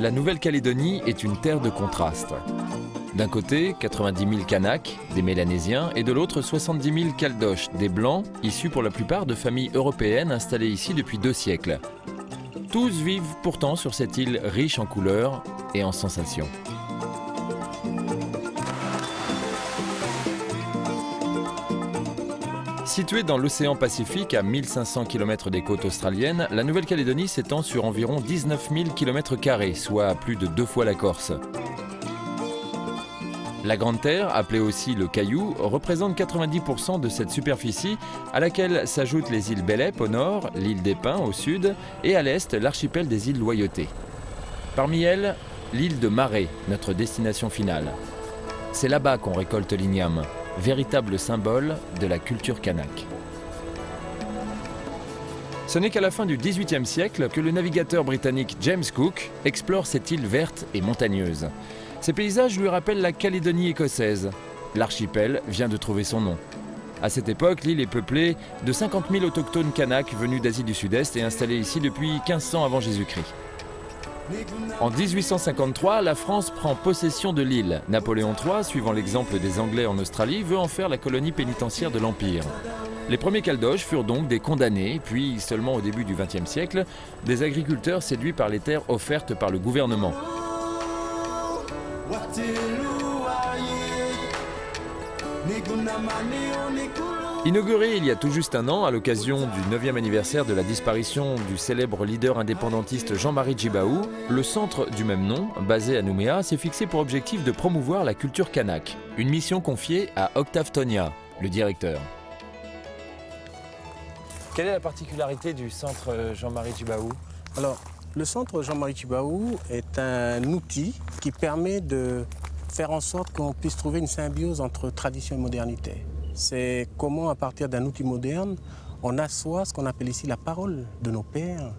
la Nouvelle-Calédonie est une terre de contrastes. D'un côté, 90 000 Kanaks, des Mélanésiens, et de l'autre, 70 000 Caldoches, des Blancs, issus pour la plupart de familles européennes installées ici depuis 2 siècles. Tous vivent pourtant sur cette île riche en couleurs et en sensations. Située dans l'océan Pacifique, à 1500 km des côtes australiennes, la Nouvelle-Calédonie s'étend sur environ 19 000 km², soit plus de 2 fois la Corse. La Grande Terre, appelée aussi le Caillou, représente 90% de cette superficie, à laquelle s'ajoutent les îles Bélep au nord, l'île des Pins au sud, et à l'est, l'archipel des îles Loyauté. Parmi elles, l'île de Maré, notre destination finale. C'est là-bas qu'on récolte l'igname, véritable symbole de la culture kanak. Ce n'est qu'à la fin du XVIIIe siècle que le navigateur britannique James Cook explore cette île verte et montagneuse. Ces paysages lui rappellent la Calédonie écossaise. L'archipel vient de trouver son nom. À cette époque, l'île est peuplée de 50 000 autochtones kanaks venus d'Asie du Sud-Est et installés ici depuis 1500 avant Jésus-Christ. En 1853, la France prend possession de l'île. Napoléon III, suivant l'exemple des Anglais en Australie, veut en faire la colonie pénitentiaire de l'Empire. Les premiers Caldoches furent donc des condamnés, puis seulement au début du XXe siècle, des agriculteurs séduits par les terres offertes par le gouvernement. Inauguré il y a tout juste un an, à l'occasion du 9e anniversaire de la disparition du célèbre leader indépendantiste Jean-Marie Tjibaou, le centre du même nom, basé à Nouméa, s'est fixé pour objectif de promouvoir la culture kanak. Une mission confiée à Octave Tonia, le directeur. Quelle est la particularité du centre Jean-Marie Tjibaou ? Alors, le centre Jean-Marie Tjibaou est un outil qui permet de faire en sorte qu'on puisse trouver une symbiose entre tradition et modernité. C'est comment, à partir d'un outil moderne, on assoit ce qu'on appelle ici la parole de nos pères,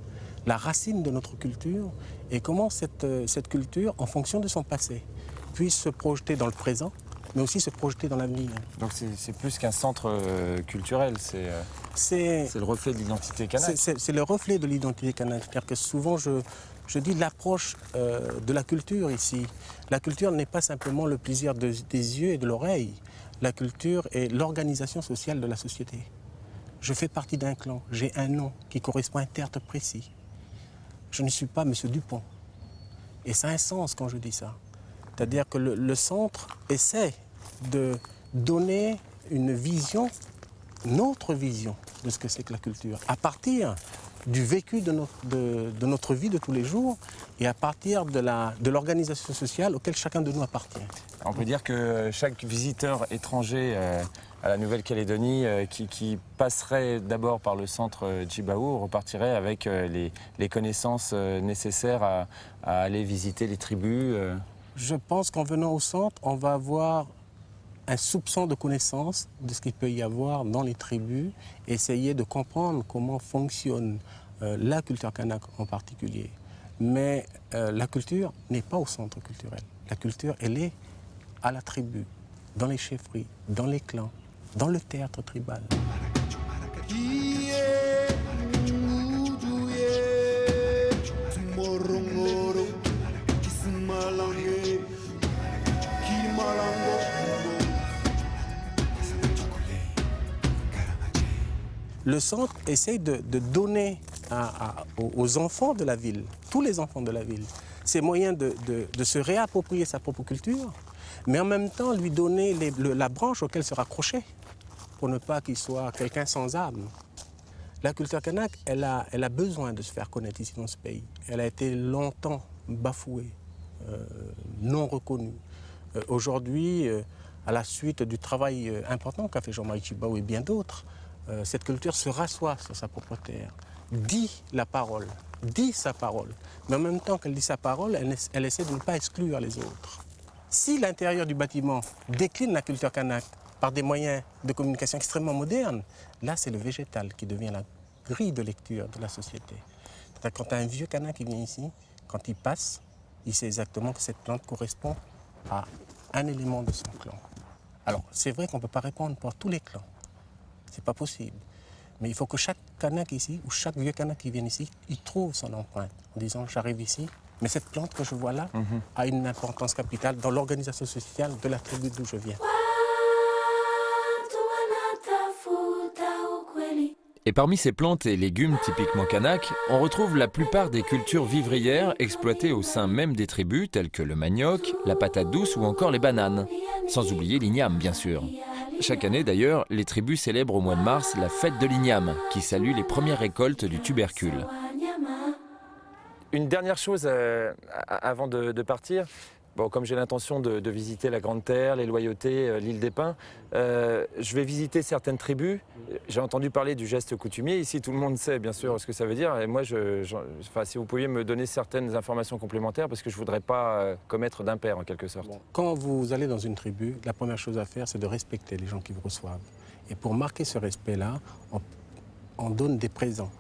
la racine de notre culture, et comment cette culture, en fonction de son passé, puisse se projeter dans le présent, mais aussi se projeter dans l'avenir. Donc c'est plus qu'un centre culturel, c'est le reflet de l'identité kanak. C'est le reflet de l'identité kanak. C'est-à-dire que souvent, je dis l'approche de la culture ici. La culture n'est pas simplement le plaisir des yeux et de l'oreille. La culture est l'organisation sociale de la société. Je fais partie d'un clan, j'ai un nom qui correspond à un tertre précis. Je ne suis pas M. Dupont. Et ça a un sens quand je dis ça. C'est-à-dire que le centre essaie de donner une vision, notre vision de ce que c'est que la culture, à partir du vécu de notre vie de tous les jours et à partir de l'organisation sociale auquel chacun de nous appartient. On peut dire que chaque visiteur étranger à la Nouvelle-Calédonie qui passerait d'abord par le centre Tjibaou repartirait avec les connaissances nécessaires à aller visiter les tribus. Je pense qu'en venant au centre, on va avoir un soupçon de connaissance de ce qu'il peut y avoir dans les tribus, essayer de comprendre comment fonctionne la culture kanak en particulier. Mais la culture n'est pas au centre culturel. La culture, elle est à la tribu, dans les chefferies, dans les clans, dans le théâtre tribal. Le centre essaye de donner aux enfants de la ville, tous les enfants de la ville, ces moyens de se réapproprier sa propre culture, mais en même temps lui donner la branche auquel se raccrocher, pour ne pas qu'il soit quelqu'un sans âme. La culture kanak, elle a besoin de se faire connaître ici dans ce pays. Elle a été longtemps bafouée, non reconnue. Aujourd'hui, à la suite du travail important qu'a fait Jean-Marie Tjibaou et bien d'autres, cette culture se rassoit sur sa propre terre, dit la parole, dit sa parole. Mais en même temps qu'elle dit sa parole, elle essaie de ne pas exclure les autres. Si l'intérieur du bâtiment décline la culture kanak par des moyens de communication extrêmement modernes, là c'est le végétal qui devient la grille de lecture de la société. Quand un vieux kanak qui vient ici, quand il passe, il sait exactement que cette plante correspond à un élément de son clan. Alors c'est vrai qu'on ne peut pas répondre pour tous les clans. C'est pas possible. Mais il faut que chaque kanak ici, ou chaque vieux kanak qui vient ici, il trouve son empreinte en disant j'arrive ici Mais cette plante que je vois là a une importance capitale dans l'organisation sociale de la tribu d'où je viens. Et parmi ces plantes et légumes typiquement kanak, on retrouve la plupart des cultures vivrières exploitées au sein même des tribus, telles que le manioc, la patate douce ou encore les bananes. Sans oublier l'igname, bien sûr. Chaque année d'ailleurs, les tribus célèbrent au mois de mars la fête de l'igname, qui salue les premières récoltes du tubercule. Une dernière chose avant de partir. Bon, comme j'ai l'intention de visiter la Grande Terre, les Loyautés, l'île des Pins, je vais visiter certaines tribus. J'ai entendu parler du geste coutumier. Ici, tout le monde sait bien sûr ce que ça veut dire. Et moi, si vous pouviez me donner certaines informations complémentaires, parce que je ne voudrais pas commettre d'impair en quelque sorte. Bon. Quand vous allez dans une tribu, la première chose à faire, c'est de respecter les gens qui vous reçoivent. Et pour marquer ce respect-là, on donne des présents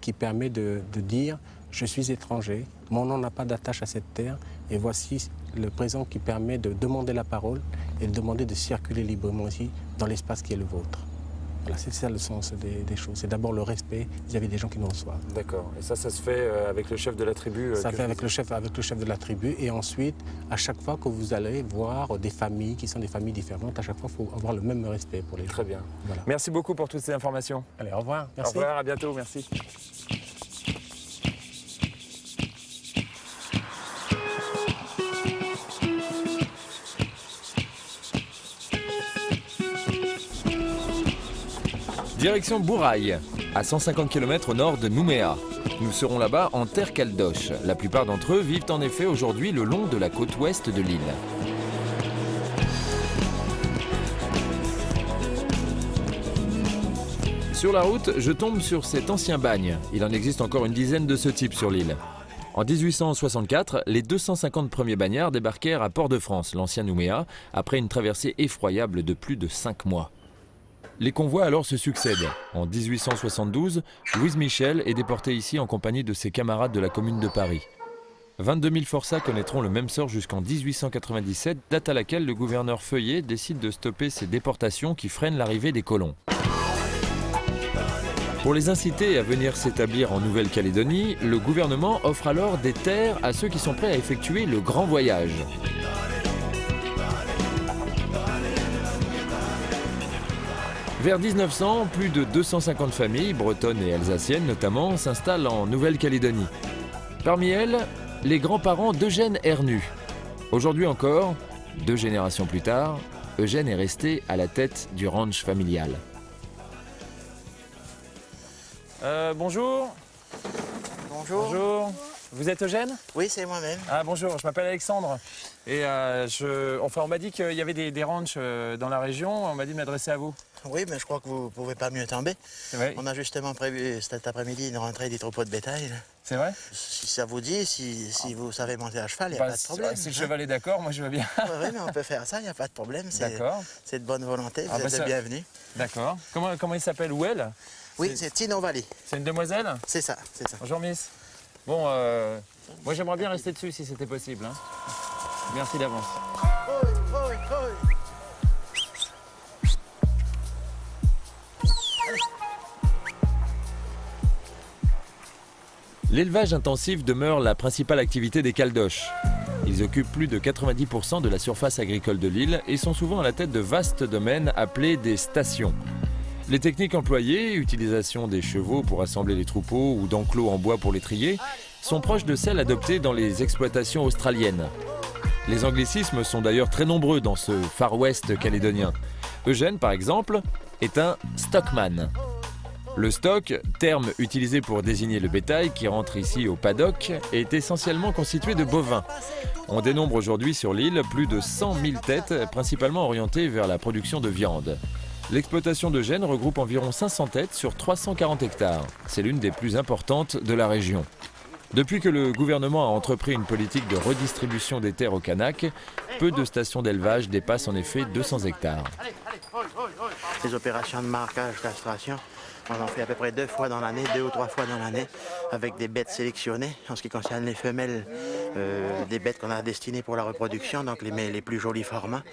qui permettent de dire « je suis étranger, mon nom n'a pas d'attache à cette terre et voici le présent qui permet de demander la parole et de demander de circuler librement ici dans l'espace qui est le vôtre ». Voilà, c'est ça le sens des choses. C'est d'abord le respect vis-à-vis des gens qui nous reçoivent. D'accord. Et ça se fait avec le chef de la tribu Ça fait avec le chef de la tribu. Et ensuite, à chaque fois que vous allez voir des familles qui sont des familles différentes, à chaque fois, il faut avoir le même respect pour les gens. Très bien. Voilà. Merci beaucoup pour toutes ces informations. Allez, au revoir. Merci. Au revoir, à bientôt. Merci. Direction Bourail, à 150 km au nord de Nouméa. Nous serons là-bas en terre caldoche. La plupart d'entre eux vivent en effet aujourd'hui le long de la côte ouest de l'île. Sur la route, je tombe sur cet ancien bagne. Il en existe encore une dizaine de ce type sur l'île. En 1864, les 250 premiers bagnards débarquèrent à Port-de-France, l'ancien Nouméa, après une traversée effroyable de plus de 5 mois. Les convois alors se succèdent. En 1872, Louise Michel est déportée ici en compagnie de ses camarades de la Commune de Paris. 22 000 forçats connaîtront le même sort jusqu'en 1897, date à laquelle le gouverneur Feuillet décide de stopper ces déportations qui freinent l'arrivée des colons. Pour les inciter à venir s'établir en Nouvelle-Calédonie, le gouvernement offre alors des terres à ceux qui sont prêts à effectuer le grand voyage. Vers 1900, plus de 250 familles, bretonnes et alsaciennes notamment, s'installent en Nouvelle-Calédonie. Parmi elles, les grands-parents d'Eugène Hernu. Aujourd'hui encore, 2 générations plus tard, Eugène est resté à la tête du ranch familial. Bonjour. Bonjour. Bonjour. Vous êtes Eugène ? Oui, c'est moi-même. Ah bonjour, je m'appelle Alexandre. Et on m'a dit qu'il y avait des ranchs dans la région, on m'a dit de m'adresser à vous. Oui, mais je crois que vous ne pouvez pas mieux tomber. Oui. On a justement prévu cet après-midi une rentrée des troupeaux de bétail. C'est vrai ? Si ça vous dit, si vous savez monter à cheval, il n'y a pas de problème. Si le cheval est d'accord, moi je veux bien. Oui, mais on peut faire ça, il n'y a pas de problème. D'accord. C'est de bonne volonté, vous êtes bienvenus. D'accord. Comment il s'appelle ou elle ? Oui, c'est Tino Valley. C'est une demoiselle ? C'est ça, c'est ça. Bonjour Miss. Bon, moi j'aimerais bien rester dessus si c'était possible. Hein. Merci d'avance. L'élevage intensif demeure la principale activité des Caldoches. Ils occupent plus de 90% de la surface agricole de l'île et sont souvent à la tête de vastes domaines appelés des stations. Les techniques employées, utilisation des chevaux pour assembler les troupeaux ou d'enclos en bois pour les trier, sont proches de celles adoptées dans les exploitations australiennes. Les anglicismes sont d'ailleurs très nombreux dans ce Far West calédonien. Eugène, par exemple, est un stockman. Le stock, terme utilisé pour désigner le bétail qui rentre ici au paddock, est essentiellement constitué de bovins. On dénombre aujourd'hui sur l'île plus de 100 000 têtes, principalement orientées vers la production de viande. L'exploitation d'Eugène regroupe environ 500 têtes sur 340 hectares. C'est l'une des plus importantes de la région. Depuis que le gouvernement a entrepris une politique de redistribution des terres aux Kanaks, peu de stations d'élevage dépassent en effet 200 hectares. Les opérations de marquage, castration, on en fait à peu près 2 fois dans l'année, 2 ou 3 fois dans l'année, avec des bêtes sélectionnées. En ce qui concerne les femelles, des bêtes qu'on a destinées pour la reproduction, donc les plus jolis formats.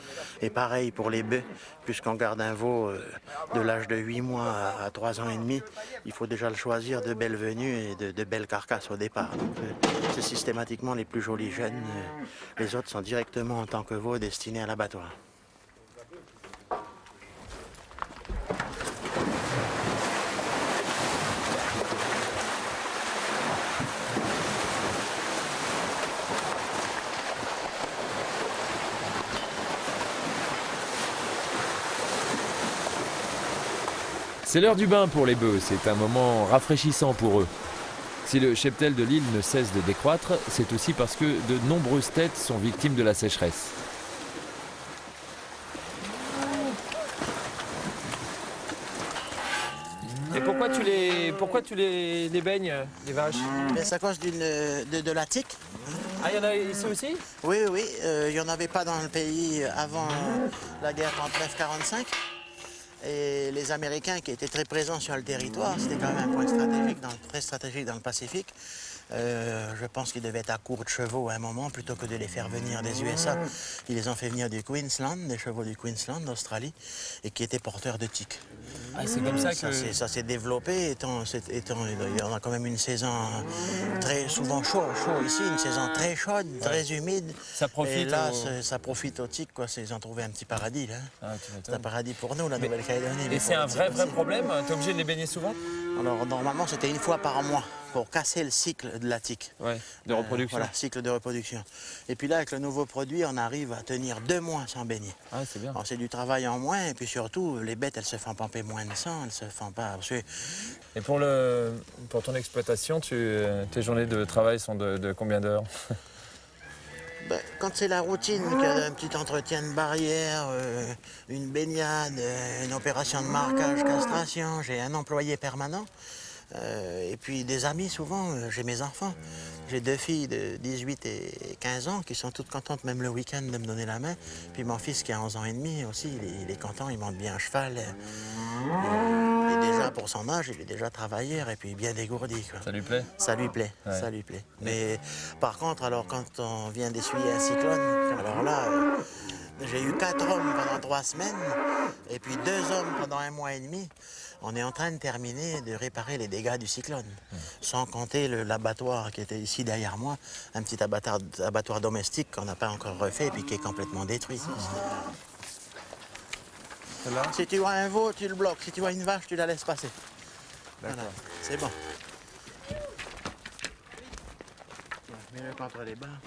Et pareil pour les bœufs, puisqu'on garde un veau de l'âge de 8 mois à 3 ans et demi, il faut déjà le choisir de belles venues et de belles carcasses au départ. Donc, c'est systématiquement les plus jolis jeunes. Les autres sont directement en tant que veaux destinés à l'abattoir. C'est l'heure du bain pour les bœufs, c'est un moment rafraîchissant pour eux. Si le cheptel de l'île ne cesse de décroître, c'est aussi parce que de nombreuses têtes sont victimes de la sécheresse. Et pourquoi tu les baignes, les vaches? C'est à cause de la tique. Ah, il y en a ici aussi? Oui, il n'y en avait pas dans le pays avant la guerre 39-45. Et les Américains qui étaient très présents sur le territoire, c'était quand même un point très stratégique dans le Pacifique. Je pense qu'ils devaient être à court de chevaux à un moment, plutôt que de les faire venir des USA. Ils les ont fait venir du Queensland, des chevaux du Queensland, d'Australie, et qui étaient porteurs de tiques. Ah, c'est comme ça que... Ça s'est développé, on a quand même une saison très souvent chaud ici, une saison très chaude, très humide. Ça profite et là, ça profite aux tiques, quoi. Ils ont trouvé un petit paradis, là. Ah, C'est un paradis pour nous, la Nouvelle-Calédonie. Et c'est un vrai problème? T'es obligé de les baigner souvent? Alors, normalement, c'était une fois par mois pour casser le cycle de la tique. Ouais, de reproduction. Voilà, cycle de reproduction. Et puis là, avec le nouveau produit, on arrive à tenir 2 mois sans baigner. Ah, c'est bien. Alors, c'est du travail en moins, et puis surtout, les bêtes, elles se font pomper moins de sang, elles se font pas... Et pour ton exploitation, tes journées de travail sont de combien d'heures? Quand c'est la routine, qu'il y a un petit entretien de barrière, une baignade, une opération de marquage, castration, j'ai un employé permanent. Et puis des amis, souvent, j'ai mes enfants. J'ai 2 filles de 18 et 15 ans qui sont toutes contentes, même le week-end, de me donner la main. Puis mon fils qui a 11 ans et demi aussi, il est content, il monte bien à cheval. Il est déjà, pour son âge, il est déjà travailleur et puis bien dégourdi, quoi. Ça lui plaît? Ça lui plaît, Ouais. ça lui plaît. Mais par contre, alors quand on vient d'essuyer un cyclone, alors là, j'ai eu 4 hommes pendant 3 semaines et puis 2 hommes pendant 1 mois et demi. On est en train de terminer de réparer les dégâts du cyclone, sans compter l'abattoir qui était ici derrière moi, un petit abattoir domestique qu'on n'a pas encore refait et puis qui est complètement détruit. Là? Si tu vois un veau, tu le bloques. Si tu vois une vache, tu la laisses passer. Voilà, c'est bon. Mets-le contre les barres.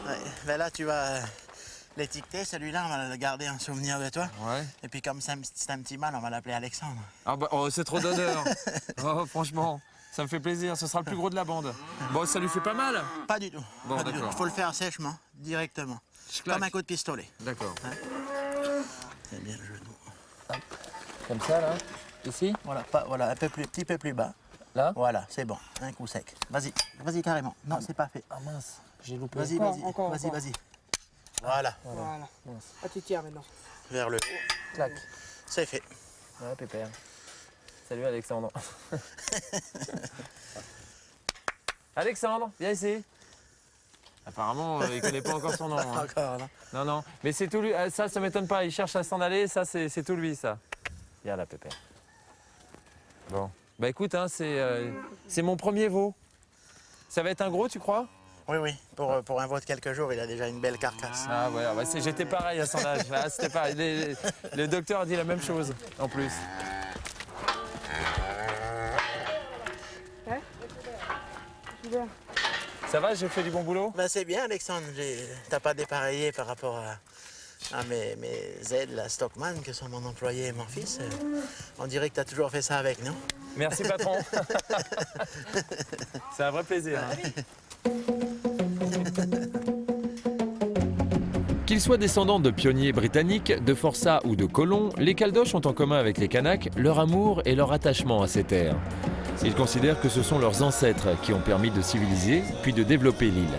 Ouais, ben là, tu vas l'étiqueter. Celui-là, on va le garder en souvenir de toi. Ouais. Et puis comme c'est un petit mâle, on va l'appeler Alexandre. Ah bah, oh, c'est trop d'honneur. Oh, franchement, ça me fait plaisir. Ce sera le plus gros de la bande. Bon, ça lui fait pas mal? Pas du tout. Bon, Pas du tout. d'accord. Il faut le faire sèchement, directement. claque. Comme un coup de pistolet. D'accord. C'est bien le genou. Comme ça, là? Ici? Voilà, un petit peu plus bas. Là? Voilà, c'est bon. Un coup sec. Vas-y carrément. Non, c'est pas fait. Ah mince, j'ai loupé. Vas-y. Voilà. Voilà. Ah, tu tires maintenant. Vers le haut. Clac. C'est fait. Ouais, pépère. Salut Alexandre. Alexandre, viens ici. Apparemment, il connaît pas encore son nom. Hein. Encore, non. Non. Mais c'est tout lui. Ça m'étonne pas. Il cherche à s'en aller. Ça, c'est tout lui, ça. Viens là, pépère. Bon. Bah écoute, hein, c'est mon premier veau. Ça va être un gros, tu crois? Oui. Pour un veau de quelques jours, il a déjà une belle carcasse. Ah ouais, j'étais pareil à son âge. Ah, c'était pareil. Le docteur a dit la même chose, en plus. Ouais. Super. Ça va, j'ai fait du bon boulot? Ben, c'est bien, Alexandre. T'as pas dépareillé par rapport à mes aides, la Stockman, que sont mon employé et mon fils. On dirait que t'as toujours fait ça avec nous. Merci, patron. C'est un vrai plaisir. Hein. Qu'ils soient descendants de pionniers britanniques, de forçats ou de colons, les Caldoches ont en commun avec les Kanaks leur amour et leur attachement à ces terres. Ils considèrent que ce sont leurs ancêtres qui ont permis de civiliser, puis de développer l'île.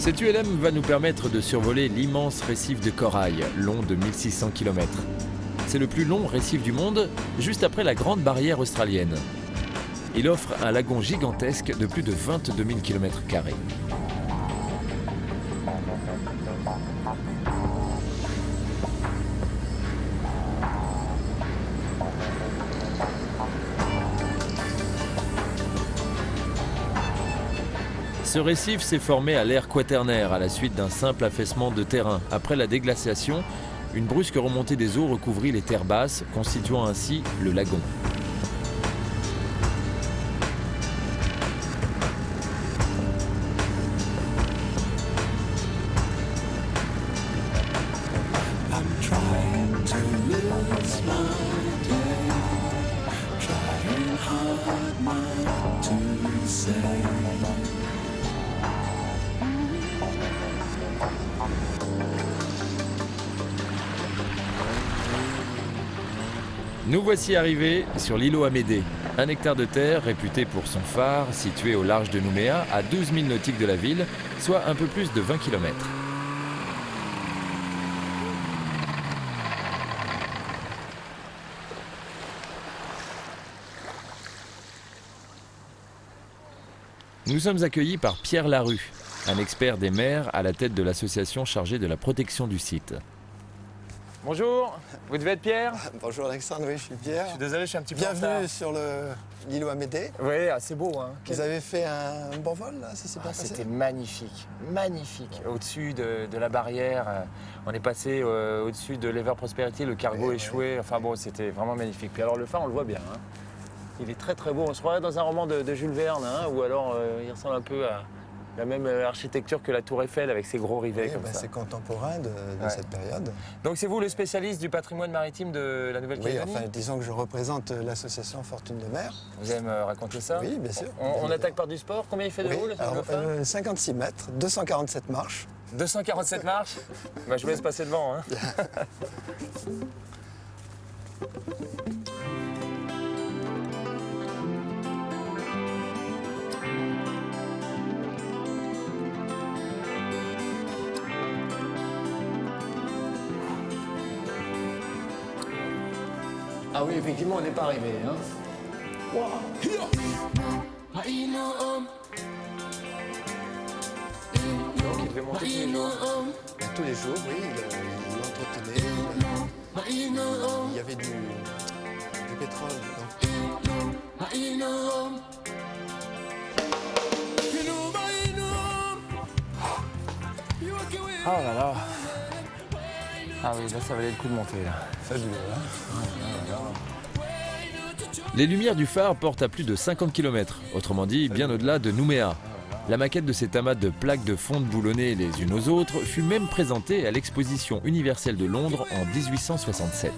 Cet ULM va nous permettre de survoler l'immense récif de corail, long de 1600 km. C'est le plus long récif du monde, juste après la Grande Barrière australienne. Il offre un lagon gigantesque de plus de 22 000 km². Ce récif s'est formé à l'ère quaternaire à la suite d'un simple affaissement de terrain. Après la déglaciation, une brusque remontée des eaux recouvrit les terres basses, constituant ainsi le lagon. Nous voici arrivés sur l'îlot Amédée, un hectare de terre réputé pour son phare, situé au large de Nouméa, à 12 000 nautiques de la ville, soit un peu plus de 20 km. Nous sommes accueillis par Pierre Larue, un expert des mers à la tête de l'association chargée de la protection du site. Bonjour, vous devez être Pierre? Bonjour Alexandre, oui, je suis Pierre. Je suis désolé, je suis un petit peu en retard. Bienvenue sur l'îlot Amédée. Oui, c'est beau. Hein. Vous avez fait un bon vol, là, ça s'est bien passé? C'était magnifique, magnifique. Au-dessus de la barrière, on est passé au-dessus de l'Ever Prosperity, le cargo échoué. Enfin bon, c'était vraiment magnifique. Puis alors le phare, on le voit bien. Hein. Il est très très beau. On se croirait dans un roman de Jules Verne, hein, ou alors il ressemble un peu à la même architecture que la Tour Eiffel avec ses gros rivets comme ça. C'est contemporain de cette période. Donc c'est vous le spécialiste du patrimoine maritime de la Nouvelle-Calédonie? Oui, enfin disons que je représente l'association Fortune de Mer. Vous allez me raconter ça? Oui, bien sûr. On attaque par du sport. Combien il fait de haut le phare? 56 mètres, 247 marches. 247 marches? Bah, je vous laisse passer devant. Hein. Ah oui, effectivement, on n'est pas arrivé. Hein. Wow. Donc il devait monter tous les jours. Tous les jours, oui, il l'entretenait. Il y avait du pétrole. Oh là là. Ah oui, là ça valait le coup de monter. Là. Fabuleux, hein. Les lumières du phare portent à plus de 50 km, autrement dit bien au-delà de Nouméa. La maquette de cet amas de plaques de fonte boulonnées les unes aux autres fut même présentée à l'exposition universelle de Londres en 1867.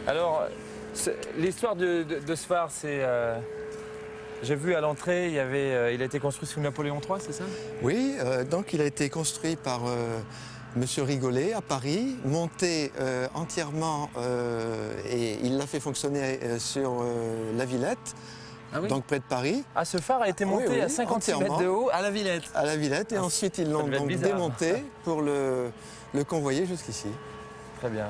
Alors, l'histoire de ce phare, c'est... J'ai vu à l'entrée, il a été construit sous Napoléon III, c'est ça? Oui, donc il a été construit par Monsieur Rigolet à Paris, monté entièrement et il l'a fait fonctionner sur la Villette, donc près de Paris. Ah, ce phare a été monté à 56 mètres de haut à la Villette? À la Villette, et ensuite ils l'ont donc démonté pour le convoyer jusqu'ici. Très bien.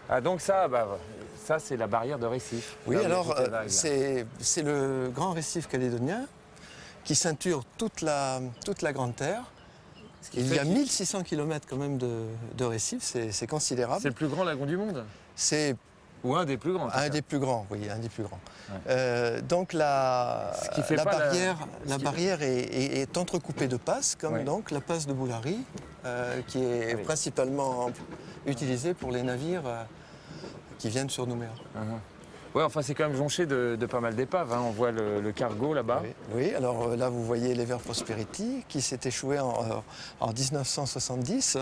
Ah, donc ça, ça c'est la barrière de récif. Oui, alors c'est le grand récif calédonien qui ceinture toute la Grande Terre. Il y a 1600 km quand même de récifs, c'est considérable. C'est le plus grand lagon du monde? Ou un des plus grands? Un des plus grands, oui, un des plus grands. Ouais. Donc la barrière est entrecoupée de passes, comme donc la passe de Boulari, qui est principalement utilisée pour les navires qui viennent sur Nouméa. Ouais, enfin c'est quand même jonché de pas mal d'épaves. Hein. On voit le cargo là-bas. Oui, alors là vous voyez l'Ever Prosperity qui s'est échoué en 1970. Il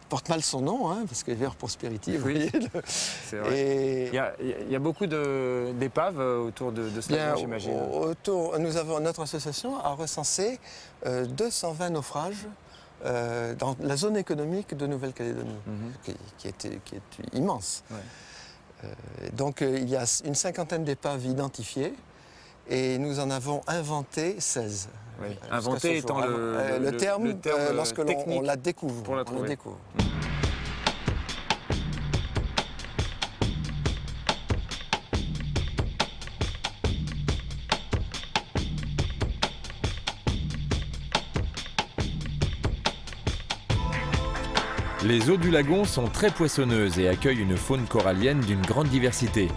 porte mal son nom, hein, parce que l'Ever Prosperity, vous voyez. C'est vrai. Et il y a beaucoup d'épaves autour de ce lagon, j'imagine. Notre association a recensé 220 naufrages dans la zone économique de Nouvelle-Calédonie, qui est immense. Ouais. Donc il y a une cinquantaine d'épaves identifiées et nous en avons inventé 16. Oui. Jusqu'à Inventé ce jour. étant le terme, lorsque technique on la découvre. pour la on trouver. découvre. Les eaux du lagon sont très poissonneuses et accueillent une faune corallienne d'une grande diversité.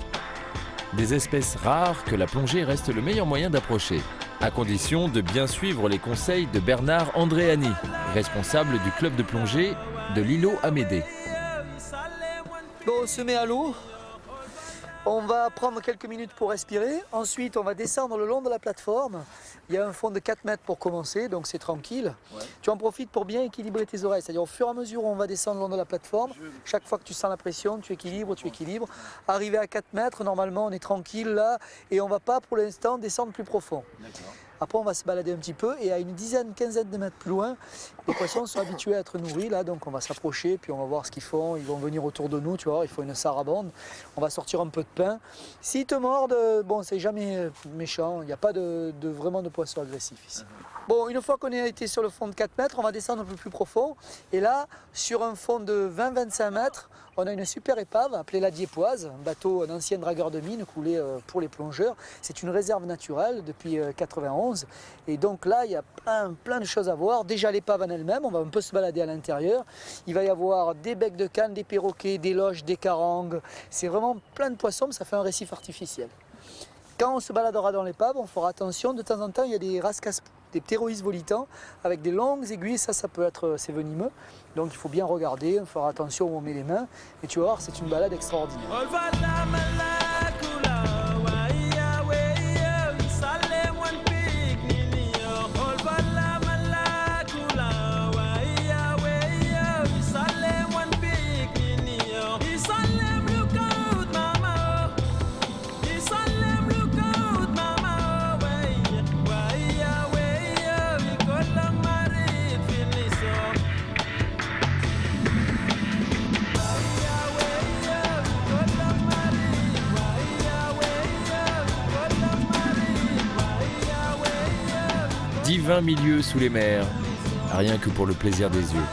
Des espèces rares que la plongée reste le meilleur moyen d'approcher, à condition de bien suivre les conseils de Bernard Andréani, responsable du club de plongée de l'îlot Amédée. Bon, on se met à l'eau. On va prendre quelques minutes pour respirer. Ensuite, on va descendre le long de la plateforme. Il y a un fond de 4 mètres pour commencer, donc c'est tranquille. Ouais. Tu en profites pour bien équilibrer tes oreilles. C'est-à-dire au fur et à mesure où on va descendre le long de la plateforme, chaque fois que tu sens la pression, tu équilibres. Arrivé à 4 mètres, normalement, on est tranquille là et on ne va pas pour l'instant descendre plus profond. Après, on va se balader un petit peu et à une quinzaine de mètres plus loin, les poissons sont habitués à être nourris là, donc on va s'approcher puis on va voir ce qu'ils font. Ils vont venir autour de nous, tu vois, il faut une sarabande. On va sortir un peu de pain. S'ils te mordent, bon, c'est jamais méchant, il n'y a pas vraiment de poissons agressifs ici. Bon, une fois qu'on a été sur le fond de 4 mètres, on va descendre un peu plus profond. Et là, sur un fond de 20-25 mètres, on a une super épave appelée la Diépoise, un bateau, un ancien dragueur de mine coulé pour les plongeurs. C'est une réserve naturelle depuis 91. Et donc là, il y a plein de choses à voir. Déjà l'épave en elle-même, on va un peu se balader à l'intérieur. Il va y avoir des becs de canne, des perroquets, des loches, des carangues. C'est vraiment plein de poissons, mais ça fait un récif artificiel. Quand on se baladera dans l'épave, on fera attention. De temps en temps, il y a des rascasses, des ptéroïs volitants avec des longues aiguilles. Ça peut être, c'est venimeux. Donc il faut bien regarder, on fera attention où on met les mains. Et tu vas voir, c'est une balade extraordinaire. Divin milieu sous les mers, rien que pour le plaisir des yeux.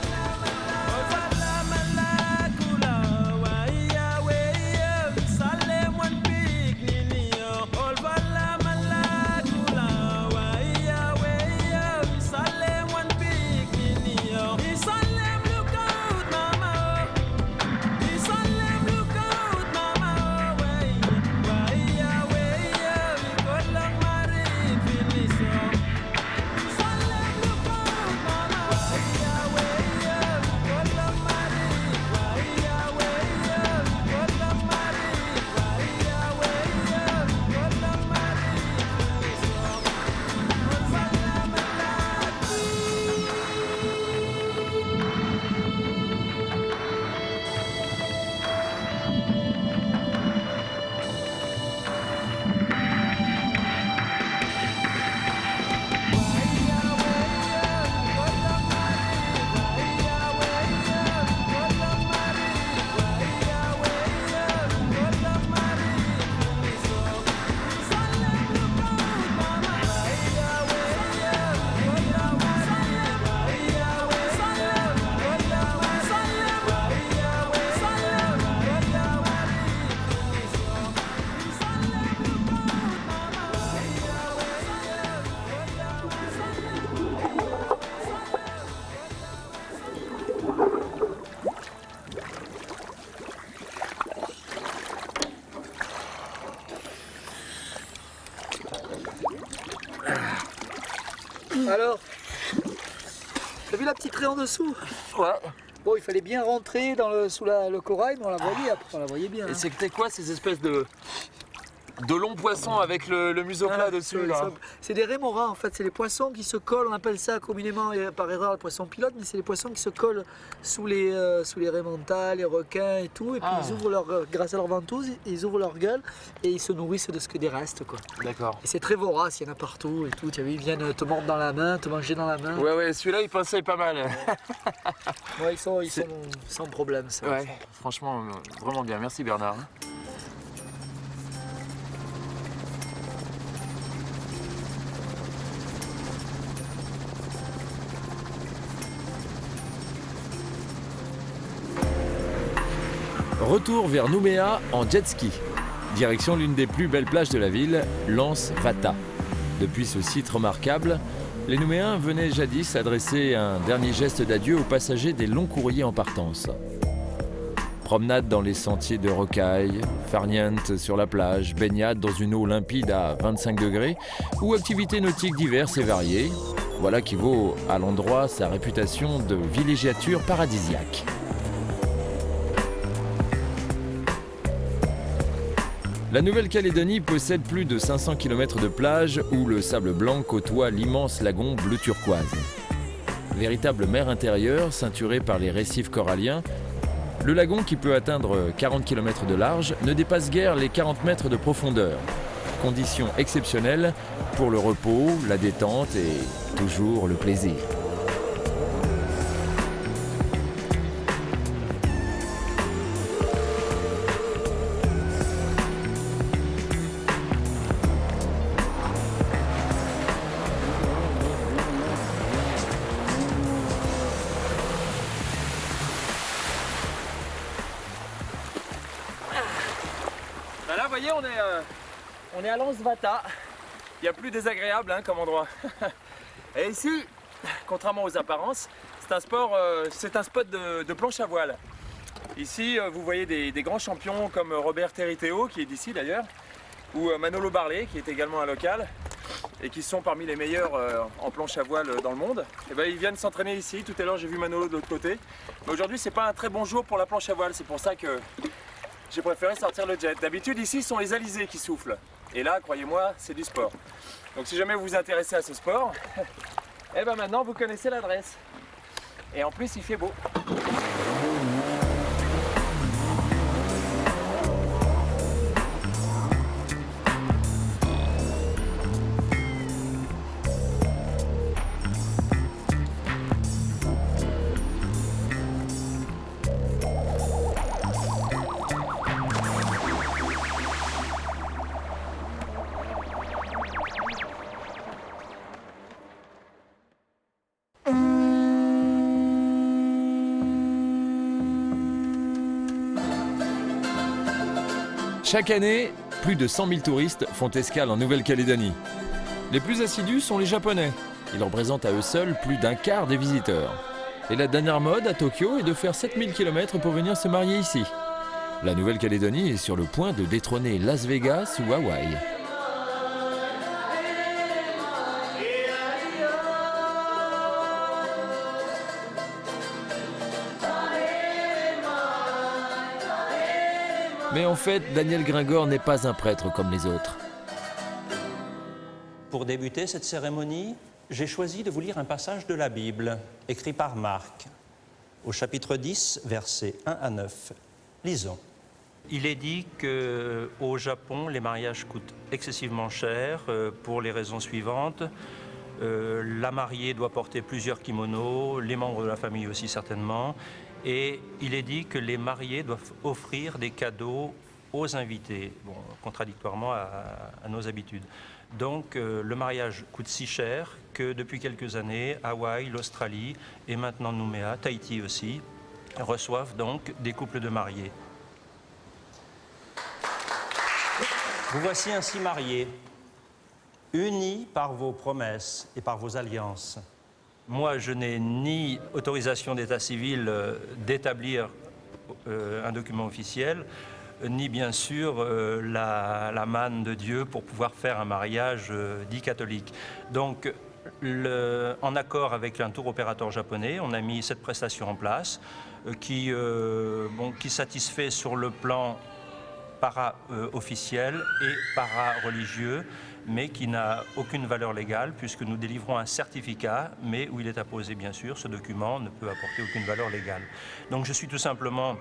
Alors, t'as vu la petite raie en dessous? Ouais. Bon, il fallait bien rentrer sous le corail, mais on la voyait, après, on la voyait bien. Et c'était quoi ces espèces de longs poissons avec le museau plat dessus là? C'est des rémorats en fait, c'est les poissons qui se collent, on appelle ça communément par erreur le poisson pilote, mais c'est les poissons qui se collent sous les raimentales, les requins et tout, et puis ils ouvrent grâce à leur ventouse, ils ouvrent leur gueule et ils se nourrissent de ce que des restes quoi. D'accord. Et c'est très vorace, il y en a partout et tout, tu as vu, ils viennent te mordre dans la main, te manger dans la main. Ouais, celui-là il passait pas mal. Ouais, ils sont sans problème ça. Ouais, franchement, vraiment bien, merci Bernard. Retour vers Nouméa en jet ski. Direction l'une des plus belles plages de la ville, l'Anse Vata. Depuis ce site remarquable, les Nouméens venaient jadis adresser un dernier geste d'adieu aux passagers des longs courriers en partance. Promenade dans les sentiers de rocailles, farniente sur la plage, baignade dans une eau limpide à 25 degrés ou activités nautiques diverses et variées. Voilà qui vaut à l'endroit sa réputation de villégiature paradisiaque. La Nouvelle-Calédonie possède plus de 500 km de plage où le sable blanc côtoie l'immense lagon bleu turquoise. Véritable mer intérieure ceinturée par les récifs coralliens, le lagon, qui peut atteindre 40 km de large, ne dépasse guère les 40 mètres de profondeur. Condition exceptionnelle pour le repos, la détente et toujours le plaisir. Là, vous voyez, on est à l'Anse Vata. Il y a plus désagréable comme endroit. Et ici, contrairement aux apparences, c'est un spot de planche à voile. Ici, vous voyez des grands champions comme Robert Territeo, qui est d'ici d'ailleurs, ou Manolo Barlet, qui est également un local, et qui sont parmi les meilleurs en planche à voile dans le monde. Et ben, ils viennent s'entraîner ici. Tout à l'heure, j'ai vu Manolo de l'autre côté. Mais aujourd'hui, c'est pas un très bon jour pour la planche à voile. C'est pour ça que j'ai préféré sortir le jet. D'habitude, ici, ce sont les alizés qui soufflent. Et là, croyez-moi, c'est du sport. Donc si jamais vous vous intéressez à ce sport, eh ben maintenant, vous connaissez l'adresse. Et en plus, il fait beau. Chaque année, plus de 100 000 touristes font escale en Nouvelle-Calédonie. Les plus assidus sont les Japonais. Ils représentent à eux seuls plus d'un quart des visiteurs. Et la dernière mode à Tokyo est de faire 7000 km pour venir se marier ici. La Nouvelle-Calédonie est sur le point de détrôner Las Vegas ou Hawaï. Mais en fait, Daniel Gringor n'est pas un prêtre comme les autres. Pour débuter cette cérémonie, j'ai choisi de vous lire un passage de la Bible, écrit par Marc, au chapitre 10, versets 1 à 9. Lisons. Il est dit qu'au Japon, les mariages coûtent excessivement cher pour les raisons suivantes. La mariée doit porter plusieurs kimonos, les membres de la famille aussi certainement. Et il est dit que les mariés doivent offrir des cadeaux aux invités, bon, contradictoirement à nos habitudes. Donc le mariage coûte si cher que depuis quelques années, Hawaï, l'Australie et maintenant Nouméa, Tahiti aussi, reçoivent donc des couples de mariés. Vous voici ainsi mariés, unis par vos promesses et par vos alliances. Moi, je n'ai ni autorisation d'état civil d'établir un document officiel, ni bien sûr la manne de Dieu pour pouvoir faire un mariage dit catholique. Donc, en accord avec un tour opérateur japonais, on a mis cette prestation en place qui satisfait sur le plan para-officiel et para-religieux, mais qui n'a aucune valeur légale puisque nous délivrons un certificat, mais où il est apposé bien sûr, ce document ne peut apporter aucune valeur légale. Donc je suis tout simplement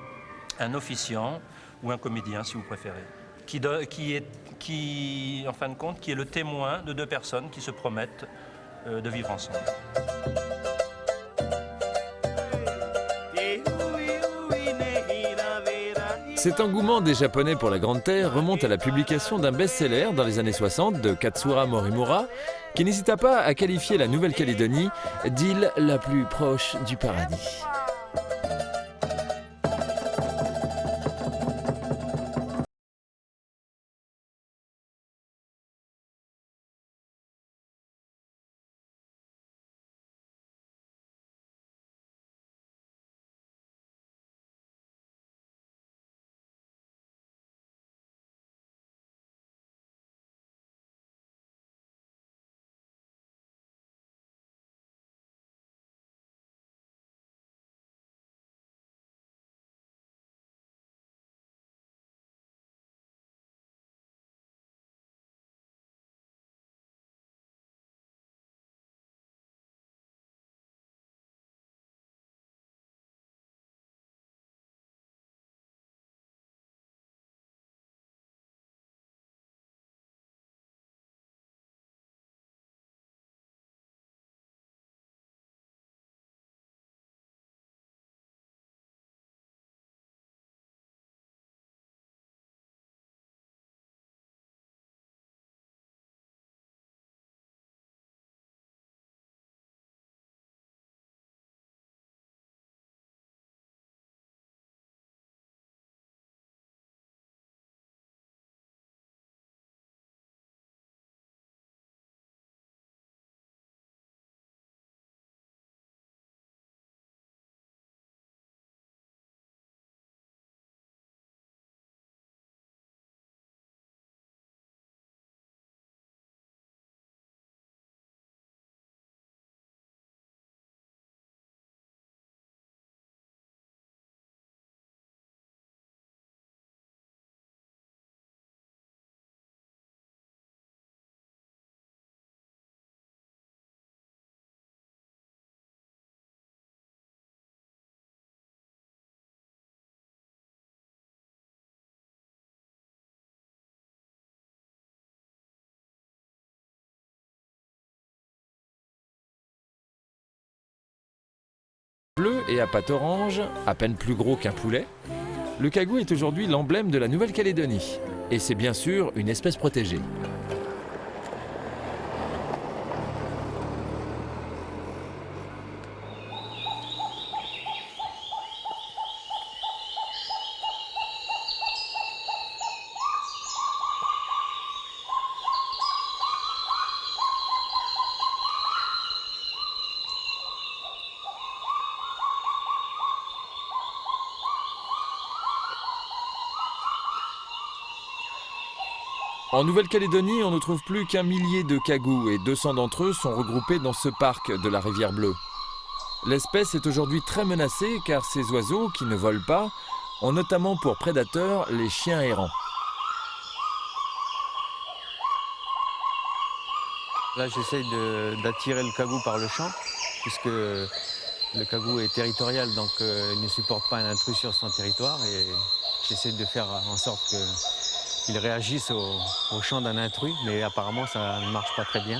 un officiant ou un comédien si vous préférez, qui en fin de compte, qui est le témoin de deux personnes qui se promettent de vivre ensemble. Cet engouement des Japonais pour la Grande Terre remonte à la publication d'un best-seller dans les années 60 de Katsura Morimura, qui n'hésita pas à qualifier la Nouvelle-Calédonie d'île la plus proche du paradis. et à pattes orange, à peine plus gros qu'un poulet, le cagou est aujourd'hui l'emblème de la Nouvelle-Calédonie. Et c'est bien sûr une espèce protégée. En Nouvelle-Calédonie, on ne trouve plus qu'un millier de cagous et 200 d'entre eux sont regroupés dans ce parc de la Rivière Bleue. L'espèce est aujourd'hui très menacée car ces oiseaux, qui ne volent pas, ont notamment pour prédateurs les chiens errants. Là, j'essaye d'attirer le cagou par le chant, puisque le cagou est territorial, donc il ne supporte pas un intrus sur son territoire. Et j'essaie de faire en sorte qu'il réagisse au chant d'un intrus, mais apparemment ça ne marche pas très bien.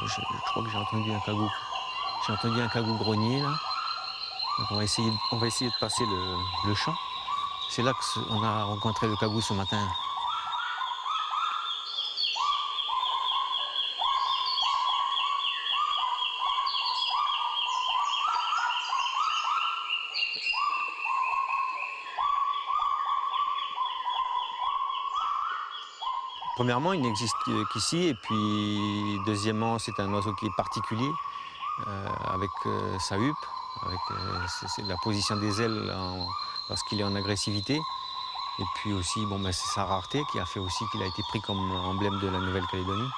Je crois que j'ai entendu un cagou. J'ai entendu un cagou grogner là. Donc on va essayer de passer le chant. C'est là qu'on a rencontré le cagou ce matin. Premièrement, il n'existe qu'ici, et puis deuxièmement, c'est un oiseau qui est particulier, avec sa huppe, avec c'est la position des ailes lorsqu'il est en agressivité. Et puis aussi, c'est sa rareté qui a fait aussi qu'il a été pris comme emblème de la Nouvelle-Calédonie.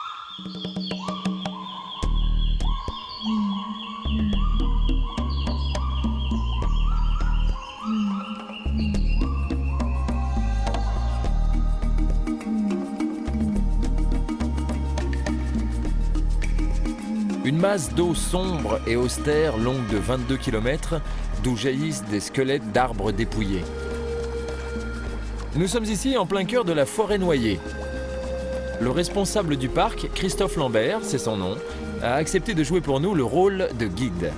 Une masse d'eau sombre et austère, longue de 22 km, d'où jaillissent des squelettes d'arbres dépouillés. Nous sommes ici en plein cœur de la forêt noyée. Le responsable du parc, Christophe Lambert, c'est son nom, a accepté de jouer pour nous le rôle de guide.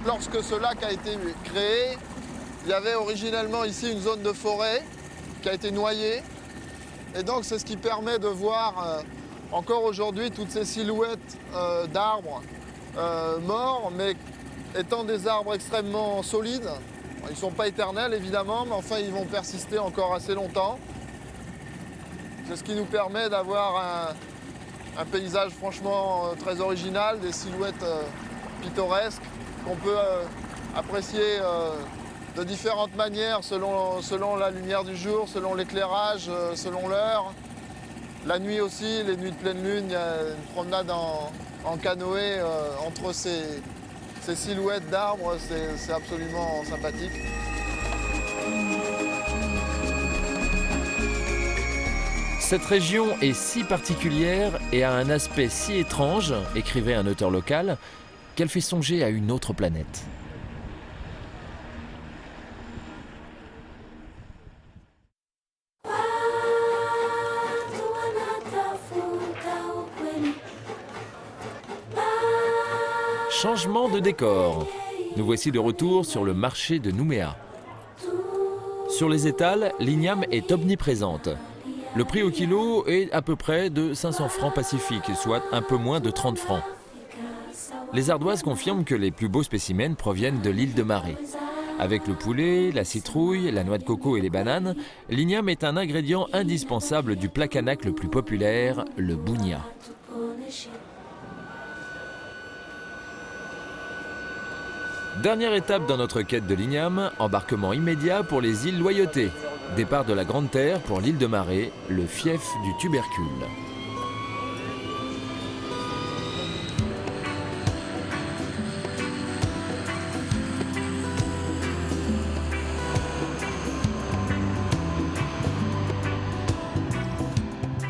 Lorsque ce lac a été créé, il y avait originellement ici une zone de forêt qui a été noyée. Et donc c'est ce qui permet de voir encore aujourd'hui toutes ces silhouettes d'arbres morts, mais étant des arbres extrêmement solides. Ils ne sont pas éternels évidemment, mais enfin ils vont persister encore assez longtemps. C'est ce qui nous permet d'avoir un paysage franchement très original, des silhouettes pittoresques qu'on peut apprécier de différentes manières selon la lumière du jour, selon l'éclairage, selon l'heure. La nuit aussi, les nuits de pleine lune, il y a une promenade en canoë entre ces silhouettes d'arbres, c'est absolument sympathique. Cette région est si particulière et a un aspect si étrange, écrivait un auteur local, qu'elle fait songer à une autre planète. Changement de décor. Nous voici de retour sur le marché de Nouméa. Sur les étals, l'igname est omniprésente. Le prix au kilo est à peu près de 500 francs pacifiques, soit un peu moins de 30 francs. Les ardoises confirment que les plus beaux spécimens proviennent de l'île de Marée. Avec le poulet, la citrouille, la noix de coco et les bananes, l'igname est un ingrédient indispensable du plat kanak le plus populaire, le bougna. Dernière étape dans notre quête de l'igname, embarquement immédiat pour les îles Loyauté. Départ de la Grande Terre pour l'île de Marée, le fief du tubercule.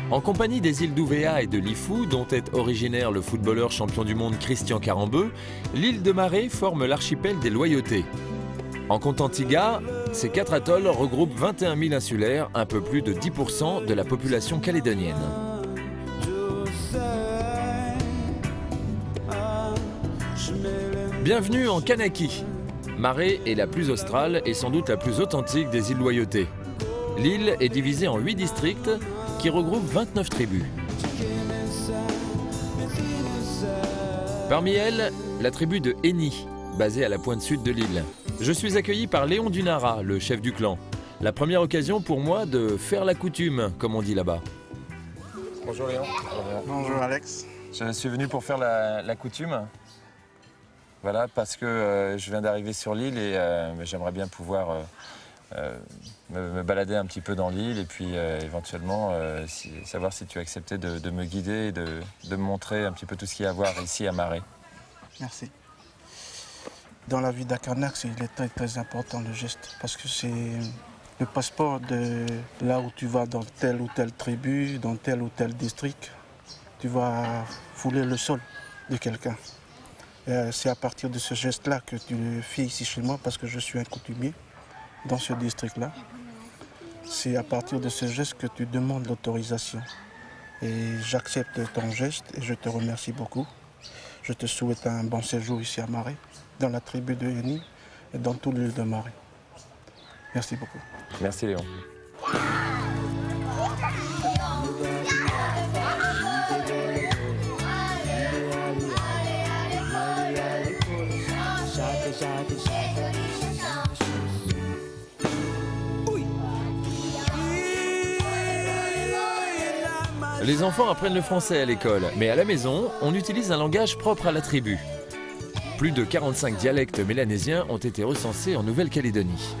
En compagnie des îles d'Ouvéa et de Lifou, dont est originaire le footballeur champion du monde Christian Carambeu, l'île de Marée forme l'archipel des Loyautés. En comptant Tiga, Ces 4 atolls regroupent 21 000 insulaires, un peu plus de 10% de la population calédonienne. Bienvenue en Kanaki. Marée est la plus australe et sans doute la plus authentique des îles Loyauté. L'île est divisée en 8 districts qui regroupent 29 tribus. Parmi elles, la tribu de Eni, basée à la pointe sud de l'île. Je suis accueilli par Léon Dunara, le chef du clan. La première occasion pour moi de faire la coutume, comme on dit là-bas. Bonjour Léon. Bonjour Alex. Je suis venu pour faire la coutume. Voilà, parce que je viens d'arriver sur l'île et j'aimerais bien pouvoir me balader un petit peu dans l'île et puis éventuellement savoir si tu as accepté de me guider et de me montrer un petit peu tout ce qu'il y a à voir ici à Marée. Merci. Dans la vie d'Akanak, il est très très important le geste parce que c'est le passeport de là où tu vas dans telle ou telle tribu, dans tel ou tel district. Tu vas fouler le sol de quelqu'un. C'est à partir de ce geste-là que tu le fais ici chez moi parce que je suis un coutumier dans ce district-là. C'est à partir de ce geste que tu demandes l'autorisation. Et j'accepte ton geste et je te remercie beaucoup. Je te souhaite un bon séjour ici à Marée, dans la tribu de Eni et dans toute l'île de Marée. Merci beaucoup. Merci Léon. Les enfants apprennent le français à l'école, mais à la maison, on utilise un langage propre à la tribu. Plus de 45 dialectes mélanésiens ont été recensés en Nouvelle-Calédonie.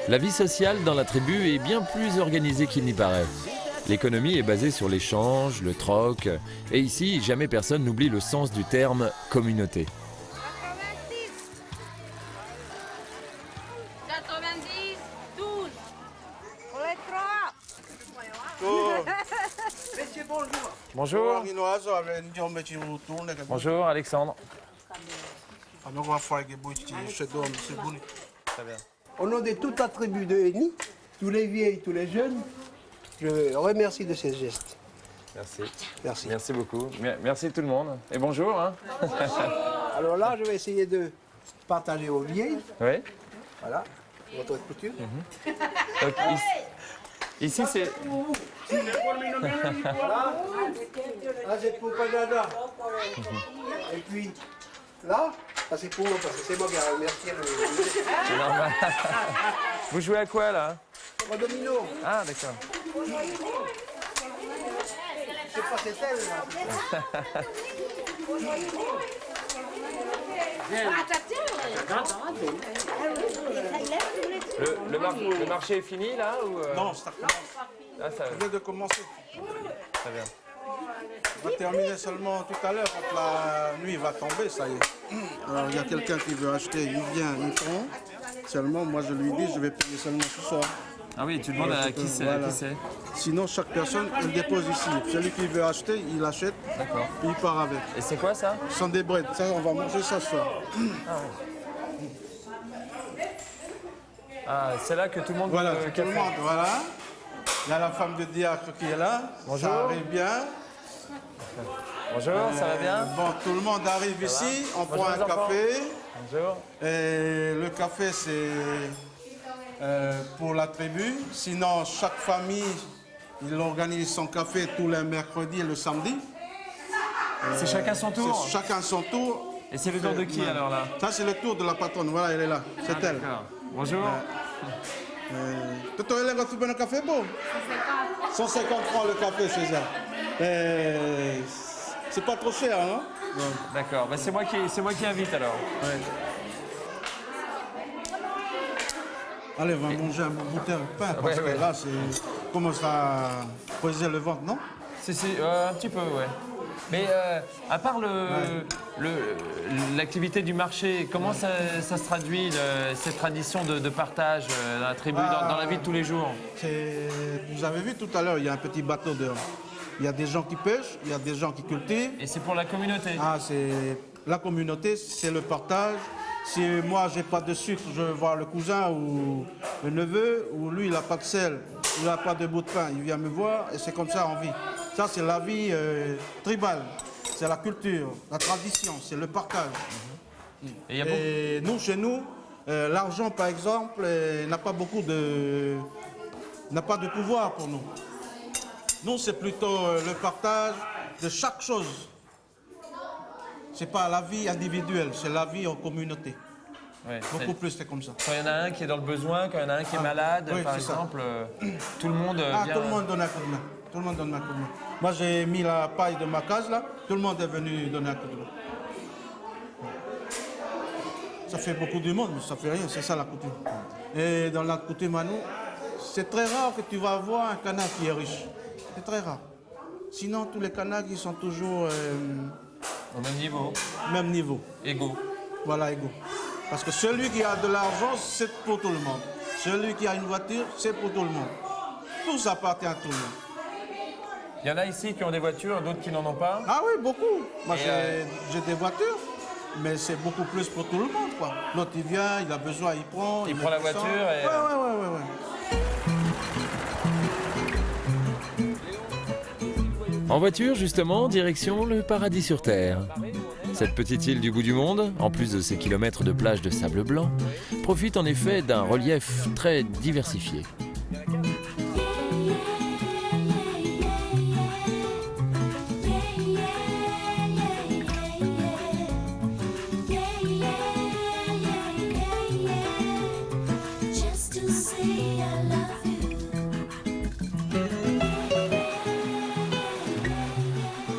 La vie sociale dans la tribu est bien plus organisée qu'il n'y paraît. L'économie est basée sur l'échange, le troc, et ici, jamais personne n'oublie le sens du terme communauté. 90, 12. Pour les 3. Bonjour. Bonjour Alexandre. Très bien. Au nom de toute la tribu de Eni, tous les vieilles, tous les jeunes, je remercie de ces gestes. Merci. Merci. Merci beaucoup. Merci tout le monde. Et bonjour. Hein. Alors là, je vais essayer de partager aux vieilles. Oui. Voilà, votre coutume. Donc, ici c'est... Là, c'est pour Canada. Et puis, là, ça c'est pour moi, parce que c'est moi qui ai remercié le... C'est normal. Vous jouez à quoi là? Au domino. Ah d'accord. Je sais pas, c'est elle là. Le marché est fini là ou Non, ça commence. Ah, ça... Je viens de commencer. Très bien. On va terminer seulement tout à l'heure quand la nuit va tomber, ça y est. Alors il y a quelqu'un qui veut acheter, il vient, il prend. Seulement, moi je lui dis, je vais payer seulement ce soir. Ah oui, tu demandes à qui c'est. Voilà. Sinon, chaque personne, elle dépose ici. Celui qui veut acheter, il achète, D'accord. puis il part avec. Et c'est quoi ça? Ce sont des breads. Ça, on va manger ça ce soir. Ah, c'est là que tout le monde Voilà, veut le tout le café. monde, voilà. Il y a la femme de diacre qui est là. Bonjour. Ça arrive bien. Bonjour, ça va bien? Bon, tout le monde arrive ici, on Bonjour, prend un les enfants. café. Bonjour. Et le café, c'est pour la tribu. Sinon, chaque famille, il organise son café tous les mercredis et le samedi. C'est chacun son tour? C'est chacun son tour. Et c'est le tour de qui alors là? Ça, c'est le tour de la patronne. Voilà, elle est là. C'est elle. D'accord. Bonjour. Tu as un café beau? 150 francs le café, c'est ça. C'est pas trop cher, hein? D'accord, bah, c'est moi qui invite alors. Ouais. Allez, on va manger un bouteille de pain, parce que là, c'est commence à poser le ventre, non? Si, un petit peu, ouais. Mais à part l'activité du marché, comment ça se traduit, cette tradition de partage dans la tribu, dans la vie de tous les jours? Vous avez vu tout à l'heure, il y a un petit bateau dehors. Il y a des gens qui pêchent, il y a des gens qui cultivent. Et c'est pour la communauté? Ah, c'est la communauté, c'est le partage. Si moi, j'ai pas de sucre, je vais voir le cousin ou le neveu, ou lui, il n'a pas de sel, il n'a pas de bout de pain, il vient me voir, et c'est comme ça on vit. Ça, c'est la vie tribale, c'est la culture, la tradition, c'est le partage. Et nous, chez nous, l'argent, par exemple, n'a pas de pouvoir pour nous. Nous, c'est plutôt le partage de chaque chose. C'est pas la vie individuelle, c'est la vie en communauté. Ouais, beaucoup plus, c'est comme ça. Quand il y en a un qui est dans le besoin, quand il y en a un qui est malade, par exemple, tout le monde vient... Tout le monde donne un coup de main. Tout le monde donne un coup de main. Moi, j'ai mis la paille de ma case, là. Tout le monde est venu donner un coup de main. Ça fait beaucoup de monde, mais ça fait rien. C'est ça la coutume. Et dans la coutume à nous, c'est très rare que tu vas voir un Kanak qui est riche. C'est très rare. Sinon, tous les Kanaks, ils sont toujours... au même niveau. Même niveau. Égaux. Voilà, égaux. Parce que celui qui a de l'argent, c'est pour tout le monde. Celui qui a une voiture, c'est pour tout le monde. Tout appartient à tout le monde. Il y en a ici qui ont des voitures, d'autres qui n'en ont pas? Ah oui, beaucoup. Moi, j'ai des voitures, mais c'est beaucoup plus pour tout le monde, quoi. L'autre, il vient, il a besoin, il prend. Il prend la voiture et... Ouais. En voiture, justement, direction le paradis sur Terre. Cette petite île du bout du monde, en plus de ses kilomètres de plage de sable blanc, profite en effet d'un relief très diversifié.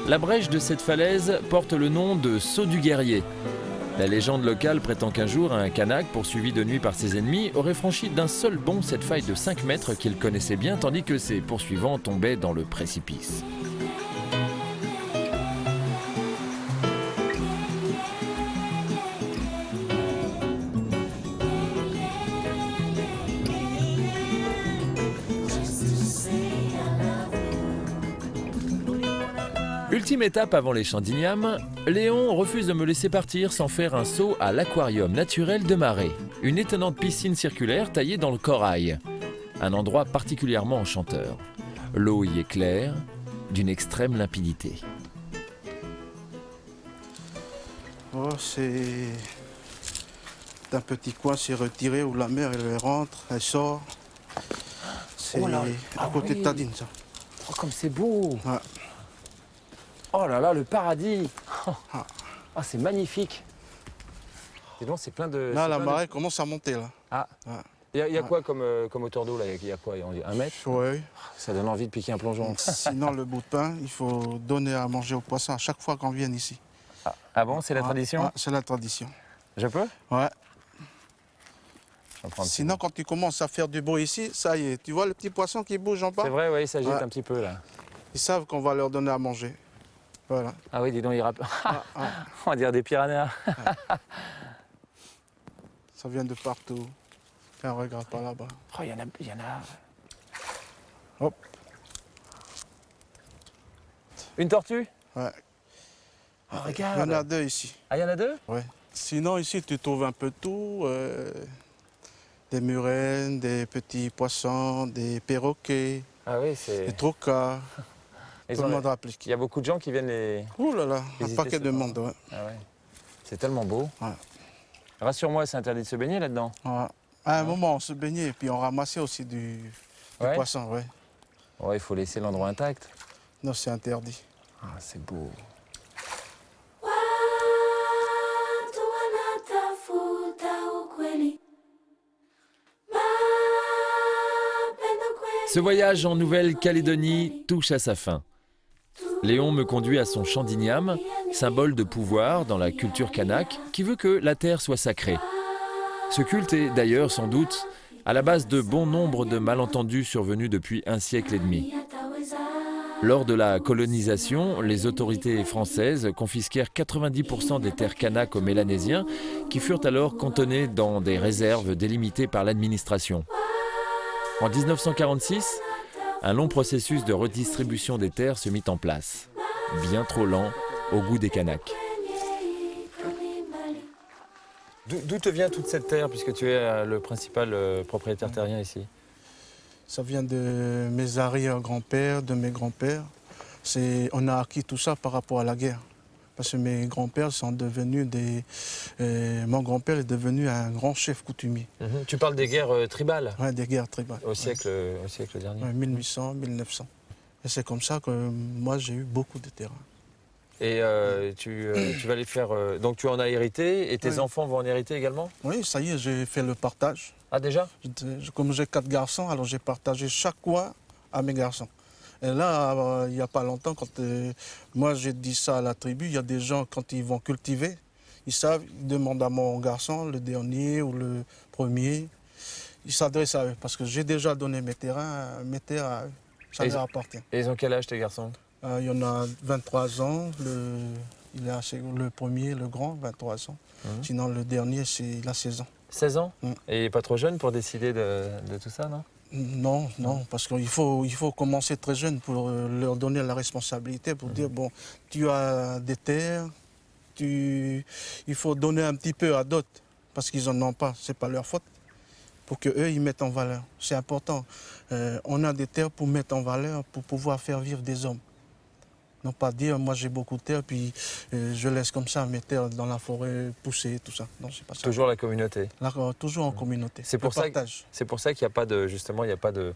La brèche de cette falaise porte le nom de Saut du Guerrier. La légende locale prétend qu'un jour, un Kanak, poursuivi de nuit par ses ennemis, aurait franchi d'un seul bond cette faille de 5 mètres qu'il connaissait bien, tandis que ses poursuivants tombaient dans le précipice. Ultime étape avant les champs d'Igname, Léon refuse de me laisser partir sans faire un saut à l'aquarium naturel de Marais, une étonnante piscine circulaire taillée dans le corail. Un endroit particulièrement enchanteur. L'eau y est claire, d'une extrême limpidité. Oh, c'est un petit coin, c'est retiré où la mer elle rentre, elle sort. C'est à côté de Tadine, ça. Oh, comme c'est beau! Ouais. Oh là là, le paradis! Oh, c'est magnifique! Dis donc, c'est plein de... Là, la marée commence à monter, là. Ah! Il y a quoi comme hauteur d'eau, là? Il y a quoi? 1 mètre? Oui. Ça donne envie de piquer un plongeon. Sinon, le bout de pain, il faut donner à manger aux poissons à chaque fois qu'on vient ici. Ah bon, c'est la tradition? C'est la tradition. Je peux? Ouais. Sinon, quand tu commences à faire du bruit ici, ça y est. Tu vois le petit poisson qui bouge en bas? C'est vrai, oui, il s'agite un petit peu, là. Ils savent qu'on va leur donner à manger. Voilà. Ah oui, dis donc, il on va dire des piranhas. Ça vient de partout. Tiens, regarde par là-bas. Oh, il y en a... Hop. Une tortue? Ouais. Oh, regarde. Il y en a 2 ici. Ah, il y en a 2? Ouais. Sinon, ici, tu trouves un peu tout. Des murènes, des petits poissons, des perroquets, ah oui, des trocas. Tout le monde applique. Il y a beaucoup de gens qui viennent les... Ouh là là, un paquet de monde, ouais. Ah ouais. C'est tellement beau. Ouais. Rassure-moi, c'est interdit de se baigner là-dedans? Ouais. À un moment, on se baignait et puis on ramassait aussi du poisson, ouais. Ouais, il faut laisser l'endroit intact. Non, c'est interdit. Ah, c'est beau. Ce voyage en Nouvelle-Calédonie touche à sa fin. Léon me conduit à son champ d'Igname, symbole de pouvoir dans la culture kanak, qui veut que la terre soit sacrée. Ce culte est d'ailleurs sans doute à la base de bon nombre de malentendus survenus depuis un siècle et demi. Lors de la colonisation, les autorités françaises confisquèrent 90% des terres kanaks aux Mélanésiens, qui furent alors cantonnés dans des réserves délimitées par l'administration. En 1946, un long processus de redistribution des terres se mit en place. Bien trop lent au goût des Kanaks. D'où te vient toute cette terre, puisque tu es le principal propriétaire terrien ici? Ça vient de mes arrière-grands-pères, de mes grands-pères. On a acquis tout ça par rapport à la guerre. Parce que mes grands-pères sont devenus mon grand-père est devenu un grand chef coutumier. Tu parles des guerres tribales? Oui, des guerres tribales. Au siècle dernier? Ouais, 1800, 1900. Et c'est comme ça que moi, j'ai eu beaucoup de terrain. Et tu vas les faire... donc tu en as hérité, et tes enfants vont en hériter également? Oui, ça y est, j'ai fait le partage. Ah, déjà? Comme j'ai 4 garçons, alors j'ai partagé chaque coin à mes garçons. Et là, il n'y a pas longtemps, quand moi j'ai dit ça à la tribu, il y a des gens, quand ils vont cultiver, ils savent, ils demandent à mon garçon, le dernier ou le premier, ils s'adressent à eux. Parce que j'ai déjà donné mes terres à eux. Ça leur appartient. Et ils ont quel âge tes garçons? Il y en a 23 ans, le premier, le grand, 23 ans. Sinon le dernier, il a 16 ans. 16 ans? Et pas trop jeune pour décider de tout ça, non? Non, parce qu'il faut commencer très jeune pour leur donner la responsabilité, pour dire, bon, tu as des terres, il faut donner un petit peu à d'autres, parce qu'ils n'en ont pas, ce n'est pas leur faute, pour qu'eux, ils mettent en valeur. C'est important. On a des terres pour mettre en valeur, pour pouvoir faire vivre des hommes. Non pas dire, moi j'ai beaucoup de terres, puis je laisse comme ça mes terres dans la forêt pousser, tout ça. Non, c'est pas ça. Toujours la communauté. Toujours en communauté. C'est pour ça qu'il n'y a pas de, justement, il n'y a pas de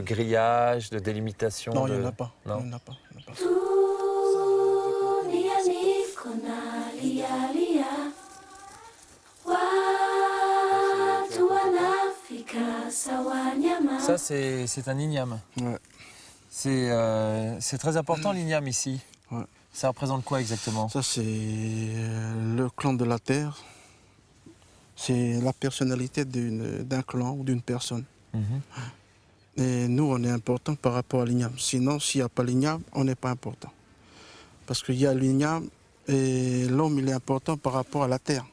grillage, de délimitation. Non, il n'y en a pas. Non. Il n'y en a pas. Ça, c'est un igname. Ouais. C'est très important l'igname ici. Ouais. Ça représente quoi exactement? Ça c'est le clan de la terre. C'est la personnalité d'un clan ou d'une personne. Et nous on est important par rapport à l'igname. Sinon s'il n'y a pas l'igname, on n'est pas important. Parce qu'il y a l'igname et l'homme il est important par rapport à la terre.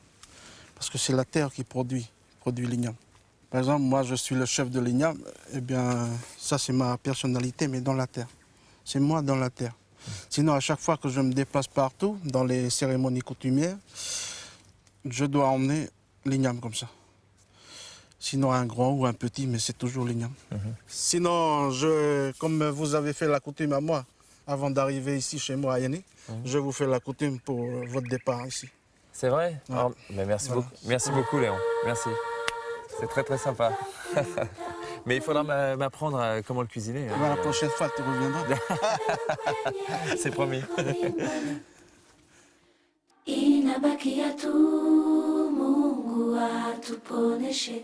Parce que c'est la terre qui produit l'igname. Par exemple, moi, je suis le chef de l'igname, eh bien, ça, c'est ma personnalité, mais dans la terre. C'est moi dans la terre. Sinon, à chaque fois que je me déplace partout, dans les cérémonies coutumières, je dois emmener l'igname comme ça. Sinon, un grand ou un petit, mais c'est toujours l'igname. Sinon, comme vous avez fait la coutume à moi, avant d'arriver ici chez moi à Yeni, je vous fais la coutume pour votre départ ici. C'est vrai? Ouais. Oh, mais merci beaucoup. Merci beaucoup, Léon. Merci. C'est très très sympa. Mais il faudra m'apprendre comment le cuisiner. La prochaine fois, tu reviendras. C'est promis. Inabakia tu Mungu atuponeshe.